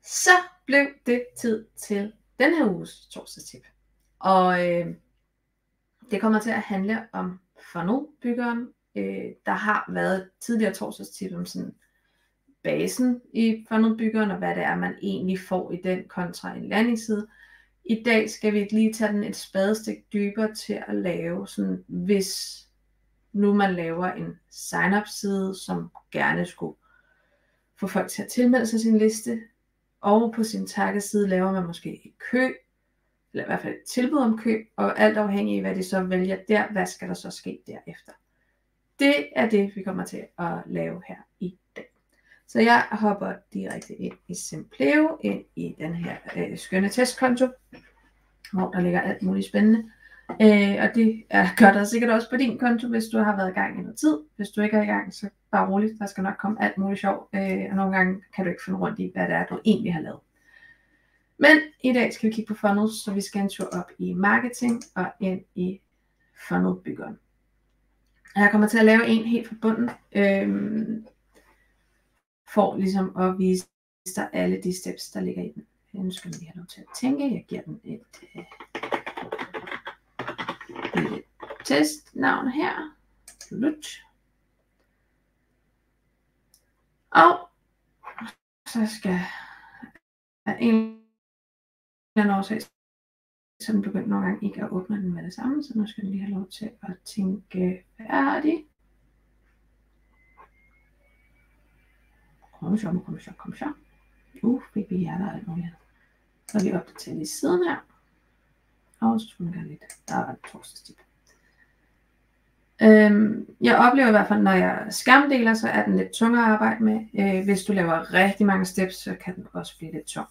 Så blev det tid til den her uges torsdagstip. Og det kommer til at handle om funnelbyggeren. Der har været tidligere torsdagstip om sådan basen i funnelbyggeren, og hvad det er, man egentlig får i den kontra en landingsside. I dag skal vi lige tage den et spadestik dybere til at lave sådan, hvis nu man laver en sign-up side, som gerne skulle få folk til at tilmelde sig sin liste, og på sin target-side laver man måske et køb, eller i hvert fald et tilbud om køb, og alt afhængig af hvad de så vælger der, hvad skal der så ske derefter. Det er det, vi kommer til at lave her i dag. Så jeg hopper direkte ind i Simpleo, ind i den her skønne testkonto, hvor der ligger alt muligt spændende. Og det gør der sikkert også på din konto, hvis du har været i gang i noget tid. Hvis du ikke er i gang, så bare roligt, der skal nok komme alt muligt sjov. Og nogle gange kan du ikke finde rundt i, hvad det er, du egentlig har lavet. Men i dag skal vi kigge på funnels, så vi skal en tur op i marketing og ind i funnelbyggeren. Jeg kommer til at lave en helt fra bunden, for ligesom at vise dig alle de steps, der ligger i den. Nu skal vi lige have lov til at tænke. Jeg giver den et testnavn her. Og så skal en eller anden årsag, så den begynder nogle gange ikke at åbne den med det samme, så nu skal den lige have lov til at tænke færdig. Kom så. Baby hjerter og alt muligt. Så er vi opdateret i siden her. Og så skulle man lidt. Der er et torsdagstip. Jeg oplever i hvert fald, når jeg skærmdeler, så er den lidt tungere at arbejde med. Hvis du laver rigtig mange steps, så kan den også blive lidt tung.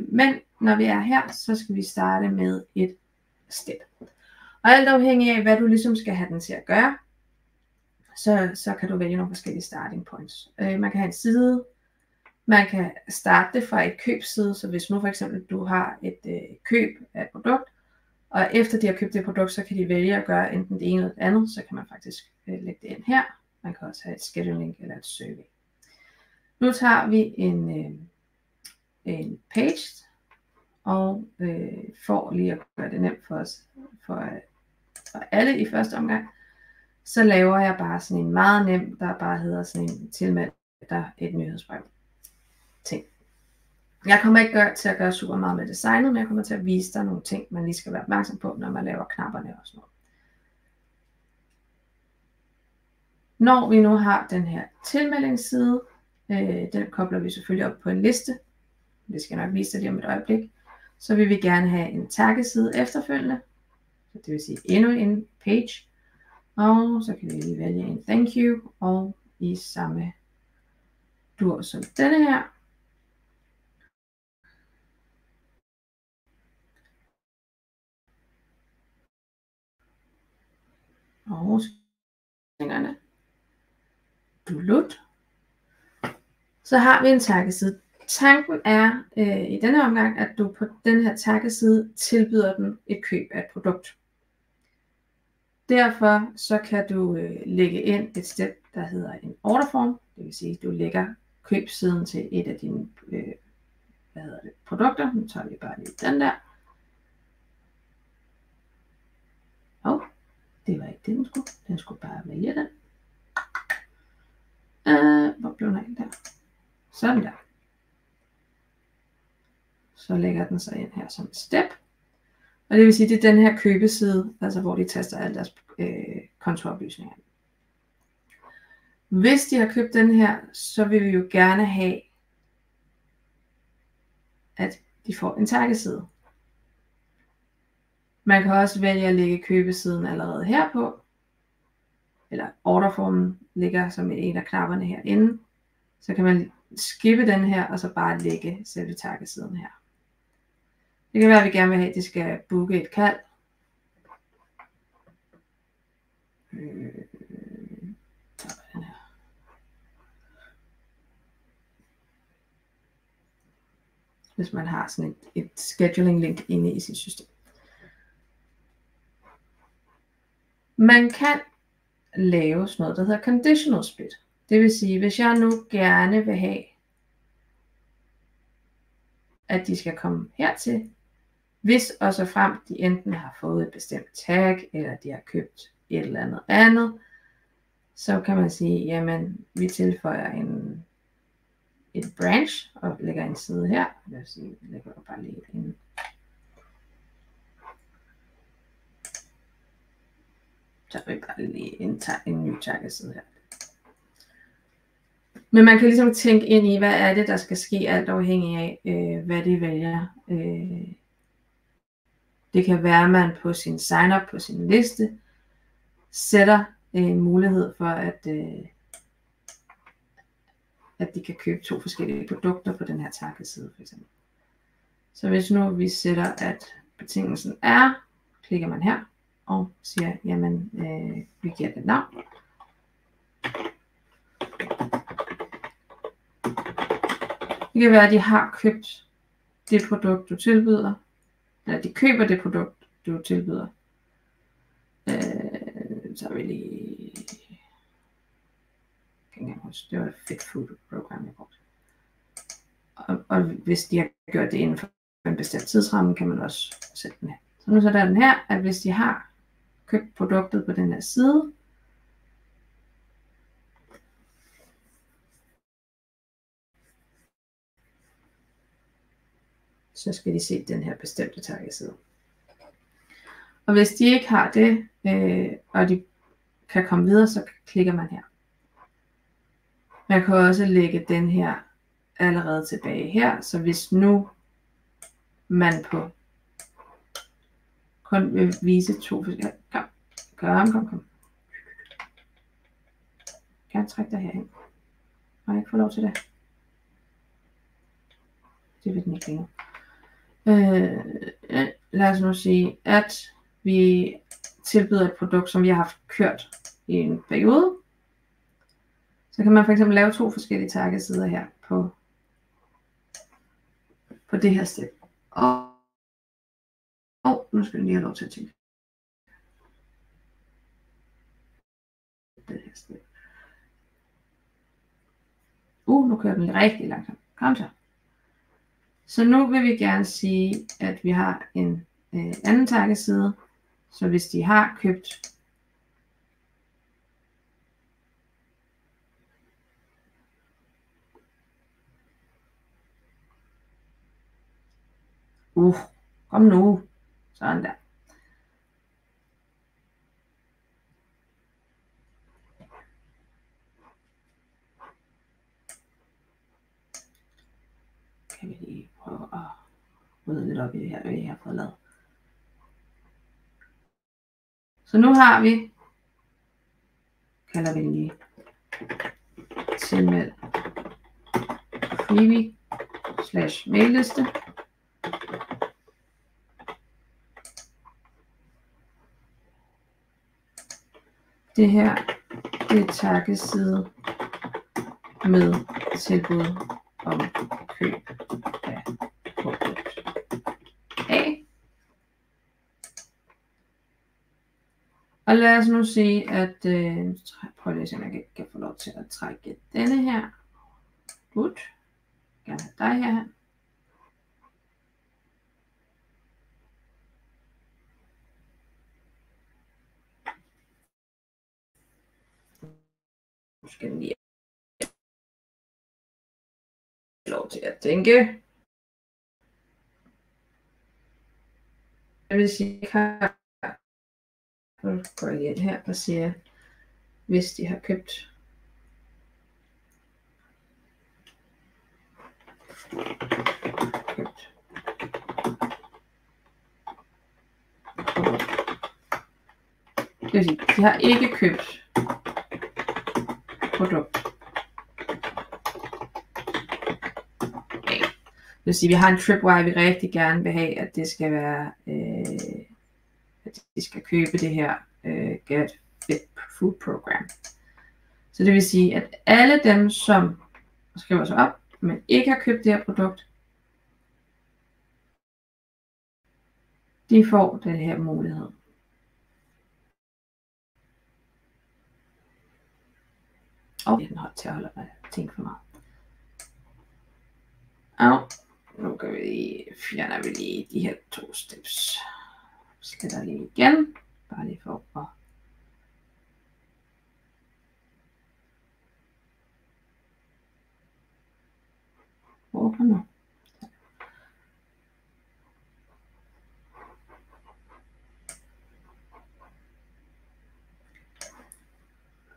Men når vi er her, så skal vi starte med et step. Og alt afhængig af, hvad du ligesom skal have den til at gøre, så kan du vælge nogle forskellige starting points. Man kan have en side, man kan starte det fra et købsside, så hvis nu for eksempel du har et køb af et produkt, og efter de har købt det produkt, så kan de vælge at gøre enten det ene eller det andet, så kan man faktisk lægge det ind her. Man kan også have et scheduling eller et survey. Nu tager vi en page, og for lige at gøre det nemt for os, for alle i første omgang, så laver jeg bare sådan en meget nem, der bare hedder sådan en tilmeld dig et nyhedsbrev ting. Jeg kommer ikke til at gøre super meget med designet, men jeg kommer til at vise dig nogle ting, man lige skal være opmærksom på, når man laver knapperne og sådan noget. Når vi nu har den her tilmeldingsside, den kobler vi selvfølgelig op på en liste. Det skal jeg nok vise dig lige om et øjeblik. Så vil vi gerne have en taggeside efterfølgende. Så det vil sige endnu en page. Og så kan vi lige vælge en thank you, og i samme dur som denne her. Og tingerne. Så har vi en taggeside. Tanken er i denne omgang, at du på den her taggeside tilbyder den et køb af et produkt. Derfor så kan du lægge ind et step, der hedder en orderform. Det vil sige, at du lægger købssiden til et af dine produkter. Nu tager vi bare lige den der. Det var ikke det, den skulle. Den skulle bare vælge den. Hvor blev den af der? Sådan der. Så lægger den sig ind her som et step. Og det vil sige, det er den her købeside, altså hvor de taster alle deres kontooplysninger. Hvis de har købt den her, så vil vi jo gerne have, at de får en taggeside. Man kan også vælge at lægge købesiden allerede her på, eller orderformen ligger som en af knapperne herinde. Så kan man skippe den her, og så bare lægge selve taggesiden her. Det kan være, at vi gerne vil have, at de skal booke et kald. Hvis man har sådan et scheduling link inde i sit system. Man kan lave sådan noget, der hedder conditional split. Det vil sige, hvis jeg nu gerne vil have, at de skal komme hertil, hvis og så frem de enten har fået et bestemt tag, eller de har købt et eller andet, så kan man sige, jamen vi tilføjer et branch og lægger en side her. Lad os sige, vi lægger bare lige en. Så vi bare lige en ny taggeside her. Men man kan ligesom tænke ind i, hvad er det, der skal ske, alt afhængig af, hvad de vælger. Det kan være, at man på sin sign-up, på sin liste, sætter en mulighed for, at de kan købe 2 forskellige produkter på den her taggeside, for eksempel. Så hvis nu vi sætter, at betingelsen er, klikker man her og siger, jamen, vi giver det navn. Det kan være, at de har købt det produkt, du tilbyder, eller de køber det produkt, du tilbyder. Så vil lige, det var et Fit Food program, jeg brugte. Og hvis de har gjort det inden for en bestemt tidsramme, kan man også sætte den her. Så nu sætter jeg den her, at hvis de har købt produktet på den her side, så skal de se den her bestemte taggeside. Og hvis de ikke har det, og de kan komme videre, så klikker man her. Man kan også lægge den her allerede tilbage her, så hvis nu man på kun vil vise 2 forskellige. Kom. Kan jeg trække dig herhen? Må jeg ikke få lov til det? Det vil den ikke længere. Lad os nu sige, at vi tilbyder et produkt, som vi har haft kørt i en periode. Så kan man for eksempel lave 2 forskellige taggesider her på det her sted. Og nu skal vi lige have lov til at tænke. Det her sted. Nu kører den rigtig langsomt. Kom så. Så nu vil vi gerne sige, at vi har en anden taggeside. Så hvis de har købt kom nu. Sådan der. Kan vi lige prøve at rydde lidt op i det her, hvad jeg har fået lavet. Så nu har vi, kalder vi den lige, tilmeld freebie / mailliste. Det her, det er taggeside med tilbud om køb af produkt A. Og lad os nu sige, at prøv lige at se, om jeg kan få lov til at trække denne her ud. Jeg gerne have dig her. Nu skal den lige have lov til at tænke. Jeg vil sige, nu går jeg lige ind her og siger, hvis de har købt det vil sige, de har ikke købt produkt. Okay. Det vil sige, vi har en tripwire, vi rigtig gerne vil have, at det skal være, at de skal købe det her Get Fit Food Program. Så det vil sige, at alle dem, som skriver sig op, men ikke har købt det her produkt, de får den her mulighed. Og den holdt til at holde mig tænke for meget. Og nu kan vi lige, fjerner vi lige de her 2 steps. Sletter lige igen. Bare lige for at åbne nu.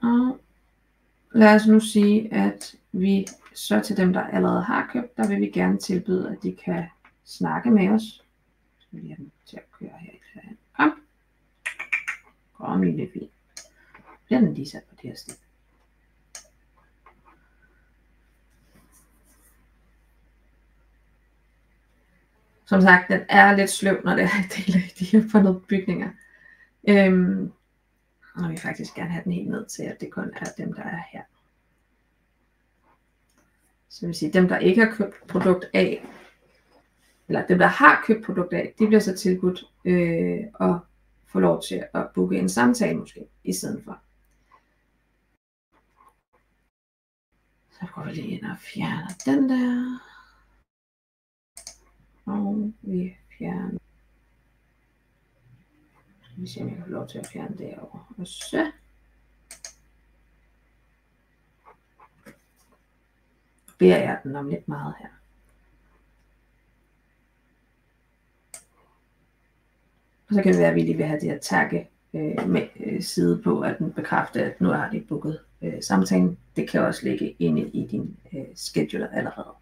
Og lad os nu sige, at vi så til dem, der allerede har købt, der vil vi gerne tilbyde, at de kan snakke med os. Så vil jeg have den til at køre her i klagen. Kom lille fint. Bliver den lige sat på det her sted. Som sagt, den er lidt sløv, når det er en del af de her fundet bygninger. Og vi faktisk gerne have den helt ned til, at det kun er dem, der er her. Så vil sige, dem, der ikke har købt produkt A, eller dem, der har købt produkt A, de bliver så tilbudt at få lov til at booke en samtale måske, i stedet for. Så går vi lige ind og fjerner den der. Og vi fjerner. Vi ser, om jeg kan få lov til at fjerne det over. Og så. Beder jeg den om lidt meget her. Og så kan det være, at vi lige vil have det her tagge med side på, at den bekræfter, at nu har de booket samtalen. Det kan også ligge inde i din scheduler allerede.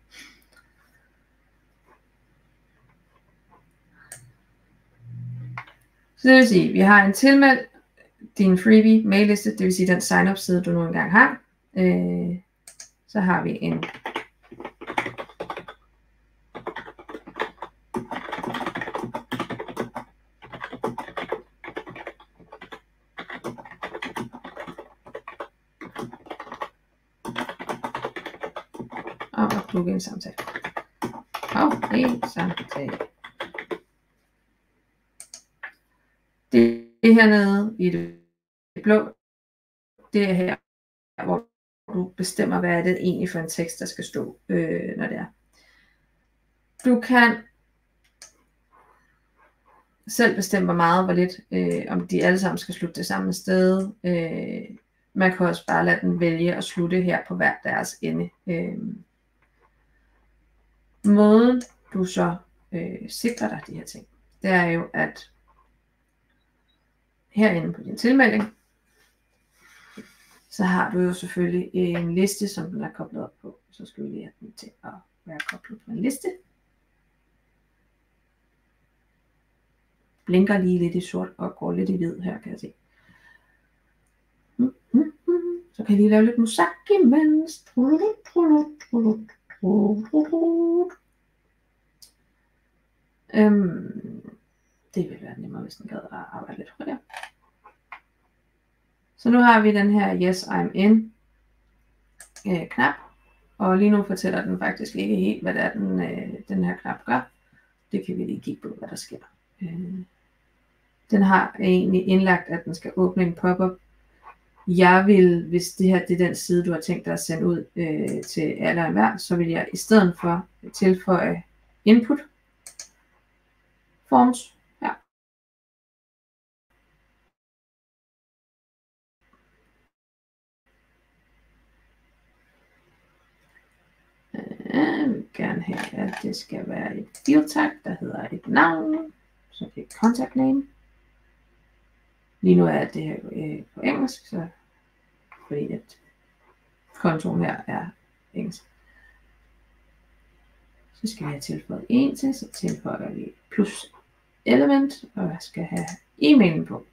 Så det vil sige, at vi har en tilmeldt din freebie mailliste, det vil sige den sign-up side, du nu engang har. Så har vi en og at booke en samtale. Og en samtale. Det hernede i det blå, det er her, hvor du bestemmer, hvad er det egentlig for en tekst, der skal stå, når det er. Du kan selv bestemme, hvor meget, hvor lidt, om de alle sammen skal slutte det samme sted. Man kan også bare lade den vælge at slutte her på hver deres ende. Måden du så sikrer dig de her ting, det er jo, at herinde på din tilmelding, så har du jo selvfølgelig en liste, som den er koblet op på. Så skal vi lige have den til at være koblet på en liste. Blinker lige lidt i sort og går lidt i hvid her, kan jeg se. Så kan jeg lige lave lidt musik imens. Det vil være nemmere, hvis den gad at arbejde lidt hurtigere. Så nu har vi den her Yes, I'm in knap. Og lige nu fortæller den faktisk ikke helt, hvad det er, den her knap gør. Det kan vi lige kigge på, hvad der sker. Den har egentlig indlagt, at den skal åbne en pop-up. Jeg vil, hvis det her det er den side, du har tænkt dig at sende ud til alle og enhver, så vil jeg i stedet for tilføje input forms her. Jeg vil gerne have, at det skal være et field tag, der hedder et navn, så det er contact name. Lige nu er det her på engelsk, så fordi at kontoen her er engelsk. Så skal vi have tilføjet en til, så tilføjer vi plus element, og jeg skal have e-mailen på.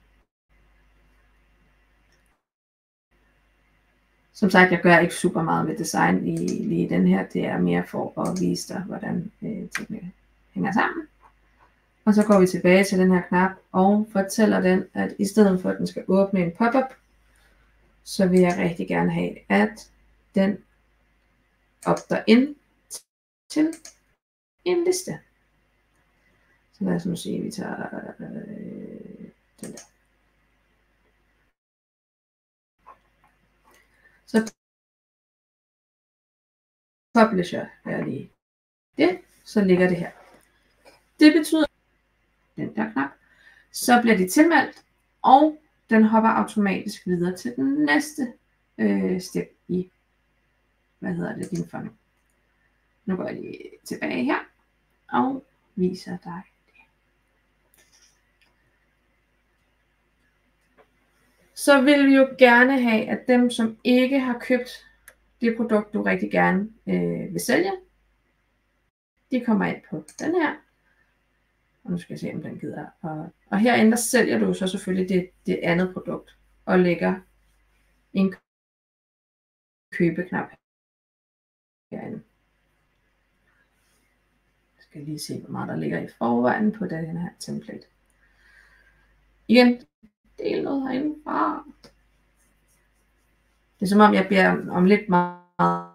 Som sagt, jeg gør ikke super meget med design lige i den her. Det er mere for at vise dig, hvordan tingene hænger sammen. Og så går vi tilbage til den her knap og fortæller den, at i stedet for at den skal åbne en pop-up, så vil jeg rigtig gerne have, at den opter ind til en liste. Så lad os nu sige, at vi tager den der. Så publisher er lige det, så ligger det her. Det betyder, den der knap, så bliver de tilmeldt, og den hopper automatisk videre til den næste step i, din funnel. Nu går jeg lige tilbage her, og viser dig det. Så vil vi jo gerne have, at dem, som ikke har købt det produkt, du rigtig gerne vil sælge, de kommer ind på den her. Og nu skal jeg se, om den gider. Og herinde, der sælger du så selvfølgelig det andet produkt, og lægger en købeknap herinde. Jeg skal lige se, hvor meget der ligger i forvejen på den her template. Igen, del noget herinde. Det er som om, jeg beder om lidt meget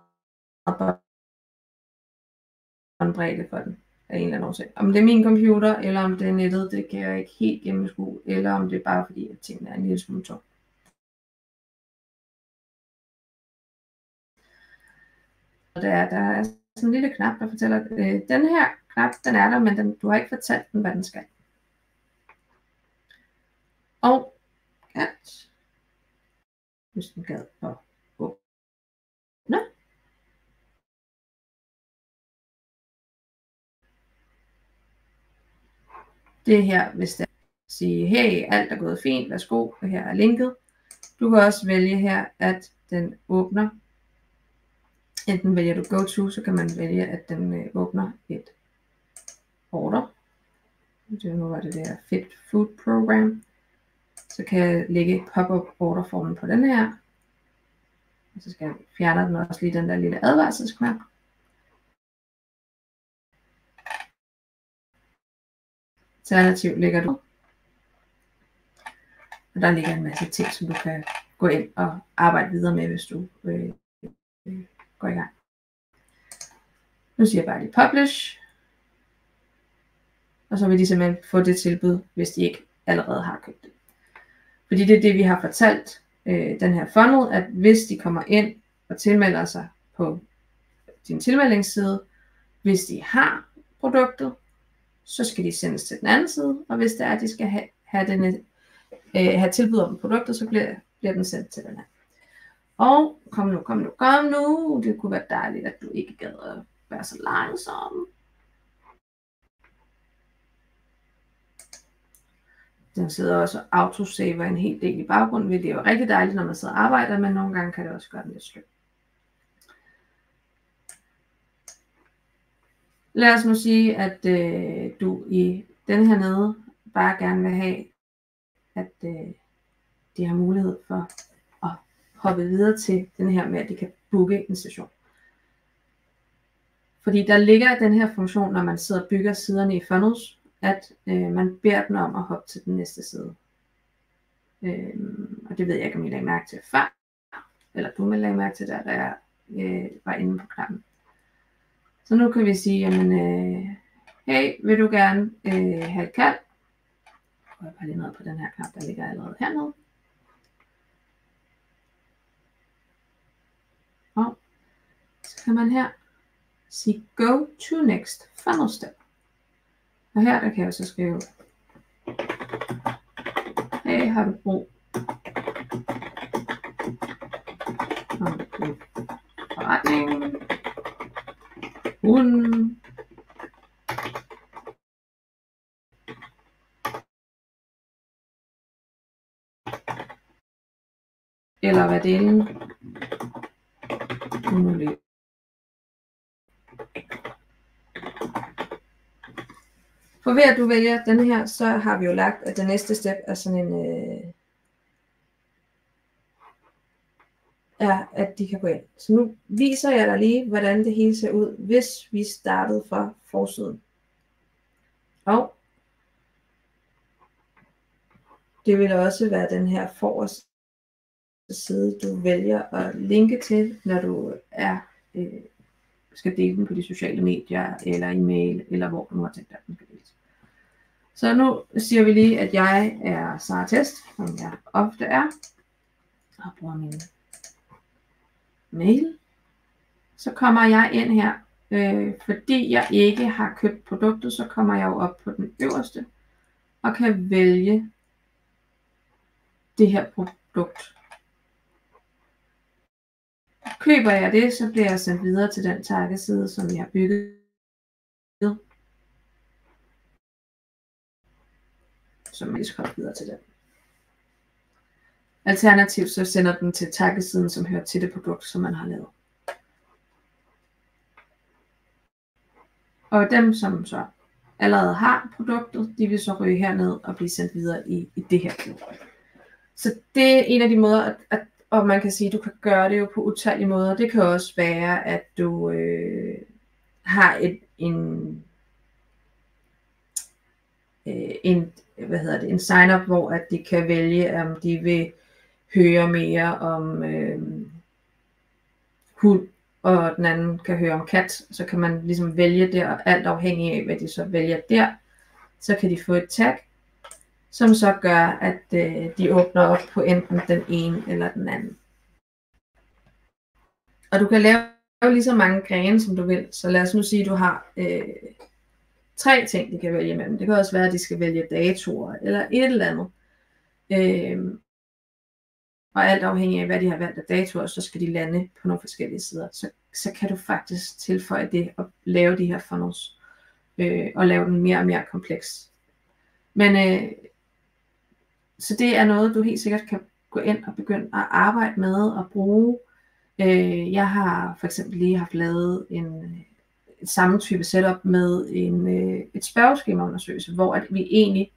båndbredde for den. Af en eller anden årsag. Om det er min computer, eller om det er nettet, det kan jeg ikke helt gennemskue, eller om det er bare fordi, at tingene er en lille smule tom. Der er sådan en lille knap, der fortæller, at den her knap, den er der, men du har ikke fortalt den, hvad den skal. Og at, hvis den gad at åbne, det her, hvis det sige, hey, alt er gået fint, værsgo, og her er linket. Du kan også vælge her, at den åbner. Enten vælger du go to, så kan man vælge, at den åbner et order. Nu var det der Fit Food Program. Så kan jeg lægge pop-up orderformen på den her. Og så skal jeg fjerne den også lige den der lille advarselsknap. Alternativt ligger du. Og der ligger en masse ting, som du kan gå ind og arbejde videre med, hvis du går i gang. Nu siger jeg bare lige publish. Og så vil de simpelthen få det tilbud, hvis de ikke allerede har købt det. Fordi det er det, vi har fortalt den her funnel, at hvis de kommer ind og tilmelder sig på din tilmeldingsside, hvis de har produktet, så skal de sendes til den anden side, og hvis det er, at de skal have tilbud om produktet, så bliver den sendt til den her. Og kom nu, det kunne være dejligt, at du ikke gad at være så langsom. Den sidder også og autosaver en hel del i baggrunden, hvilket er jo rigtig dejligt, når man sidder og arbejder, men nogle gange kan det også gøre den lidt sløv. Lad os nu sige, at du i den her nede bare gerne vil have, at de har mulighed for at hoppe videre til den her med, at de kan booke en session. Fordi der ligger den her funktion, når man sidder og bygger siderne i funnels, at man beder den om at hoppe til den næste side. Og det ved jeg ikke, om I lagde mærke til før, eller du må lagde mærke til der jeg var inde på knappen. Så nu kan vi sige, jamen, hey, vil du gerne have et kald? Så går jeg bare lige ned på den her knap, der ligger allerede hernede. Og så kan man her sige go to next funnel step. Og her der kan jeg så skrive, hey, har du brug for en forretning, hund, eller hvad det er, umuligt. For ved at du vælger denne her, så har vi jo lagt, at det næste step er sådan en, at de kan gå ind. Så nu viser jeg dig lige, hvordan det hele ser ud, hvis vi startede fra forsiden. Og det vil også være den her forreste side, du vælger at linke til, når du skal dele den på de sociale medier, eller e-mail, eller hvor du nu har tænkt dig, at den skal deles. Så nu siger vi lige, at jeg er Sara Test, som jeg ofte er, og bruger min mail. så kommer jeg ind her, fordi jeg ikke har købt produktet, så kommer jeg jo op på den øverste, og kan vælge det her produkt. Køber jeg det, så bliver jeg sendt videre til den takkeside, som jeg har bygget. Så man skal videre til den. Alternativt så sender den til takkesiden, som hører til det produkt, som man har lavet. Og dem, som så allerede har produktet, de vil så ryge herned og blive sendt videre i det her klub. Så det er en af de måder, og man kan sige, at du kan gøre det jo på utallige måder. Det kan også være, at du har en sign-up, hvor at de kan vælge, om de vil høre mere om hund, og den anden kan høre om kat. Så kan man ligesom vælge der, og alt afhængig af, hvad de så vælger der, så kan de få et tag, som så gør, at de åbner op på enten den ene eller den anden. Og du kan lave lige så mange grene, som du vil. Så lad os nu sige, at du har 3 ting, de kan vælge imellem. Det kan også være, at de skal vælge datoer eller et eller andet. Og alt afhængig af, hvad de har valgt af datoer, så skal de lande på nogle forskellige sider. Så kan du faktisk tilføje det og lave de her funnels. Og lave den mere og mere kompleks. Men så det er noget, du helt sikkert kan gå ind og begynde at arbejde med og bruge. Jeg har for eksempel lige haft lavet et samme type setup med et spørgeskemaundersøgelse, hvor at vi egentlig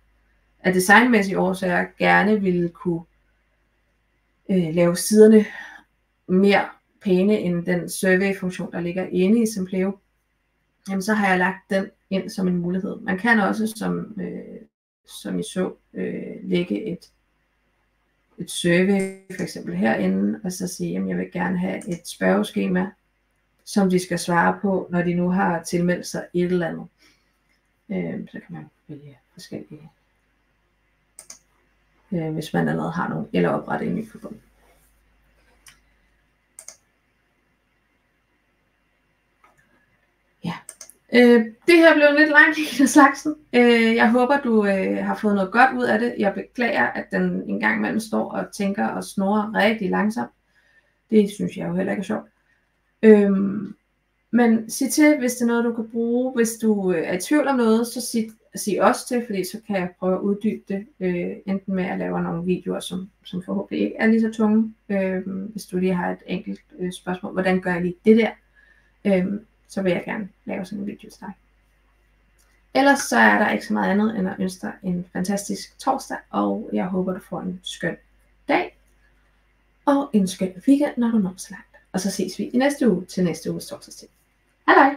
af designmæssige årsager gerne ville kunne lave siderne mere pæne end den survey-funktion, der ligger inde i Simpleo. Jamen, så har jeg lagt den ind som en mulighed. Man kan også, som I så, lægge et survey for eksempel herinde, og så sige, at jeg vil gerne have et spørgeskema, som de skal svare på, når de nu har tilmeldt sig et eller andet. Så kan man vælge forskellige, hvis man allerede har nogle, eller oprette en ny forbund. Ja. Det her blev lidt langt i slagsen. Jeg håber, du har fået noget godt ud af det. Jeg beklager, at den en gang imellem står og tænker og snurrer rigtig langsomt. Det synes jeg jo heller ikke er sjovt. Men sig til, hvis det er noget, du kan bruge. Hvis du er i tvivl om noget, så sig også til, fordi så kan jeg prøve at uddybe det. Enten med at lave nogle videoer, som forhåbentlig ikke er lige så tunge. Hvis du lige har et enkelt spørgsmål, hvordan gør jeg lige det der? Så vil jeg gerne lave sådan en video til dig. Ellers så er der ikke så meget andet end at ønske dig en fantastisk torsdag, og jeg håber, du får en skøn dag, og en skøn weekend, når du når så langt. Og så ses vi i næste uge til næste uges torsdagstid. Hej hej!